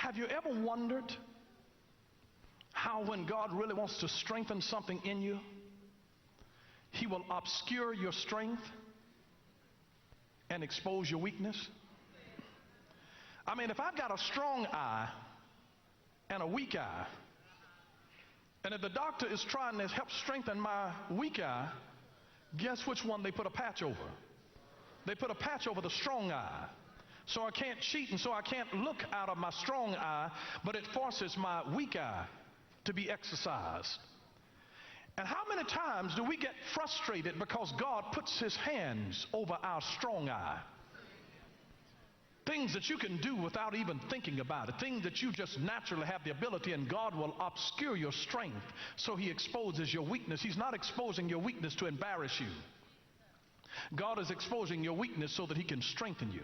Have you ever wondered how when God really wants to strengthen something in you, he will obscure your strength and expose your weakness? I mean, if I've got a strong eye and a weak eye, and if the doctor is trying to help strengthen my weak eye, guess which one they put a patch over? They put a patch over the strong eye. So I can't cheat, and so I can't look out of my strong eye, but it forces my weak eye to be exercised. And how many times do we get frustrated because God puts his hands over our strong eye? Things that you can do without even thinking about it. Things that you just naturally have the ability, and God will obscure your strength so he exposes your weakness. He's not exposing your weakness to embarrass you. God is exposing your weakness so that he can strengthen you.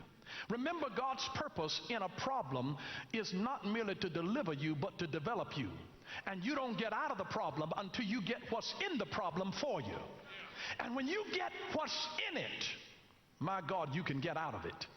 Remember, God's purpose in a problem is not merely to deliver you, but to develop you. And you don't get out of the problem until you get what's in the problem for you. And when you get what's in it, my God, you can get out of it.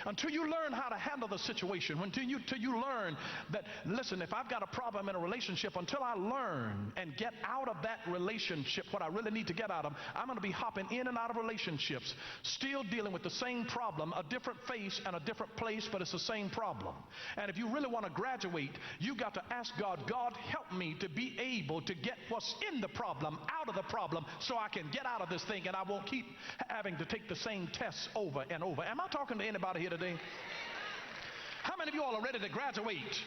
Until you learn how to handle the situation, until you learn that, listen, if I've got a problem in a relationship, until I learn and get out of that relationship what I really need to get out of, I'm going to be hopping in and out of relationships, still dealing with the same problem, a different face and a different place, but it's the same problem. And if you really want to graduate, you've got to ask God, God, help me to be able to get what's in the problem out of the problem so I can get out of this thing and I won't keep having to take the same tests over and over. Am I talking to anybody here today? How many of you all are ready to graduate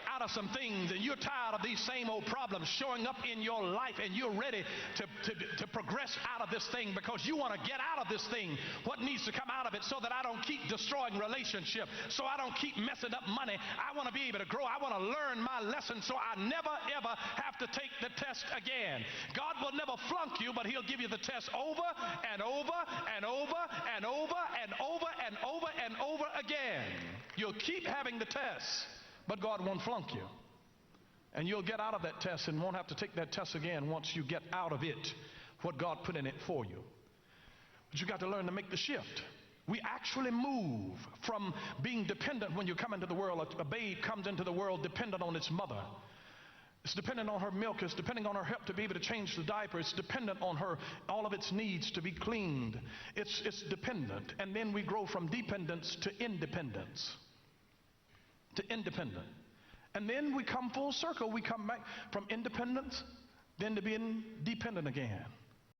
out of some things, and you're tired of these same old problems showing up in your life, and you're ready to progress out of this thing because you want to get out of this thing what needs to come out of it so that I don't keep destroying relationships, so I don't keep messing up money. I want to be able to grow. I want to learn my lesson so I never ever have to take the test again. God will never flunk you, but he'll give you the test over and over and over and over and over and over and over again. You'll keep having the test, but God won't flunk you. And you'll get out of that test and won't have to take that test again once you get out of it what God put in it for you. But you got to learn to make the shift. We actually move from being dependent when you come into the world. A babe comes into the world dependent on its mother. It's dependent on her milk. It's depending on her help to be able to change the diaper. It's dependent on her, all of its needs to be cleaned. It's dependent. And then we grow from dependence to independence. To independent. And then we come full circle. We come back from independence then to being dependent again.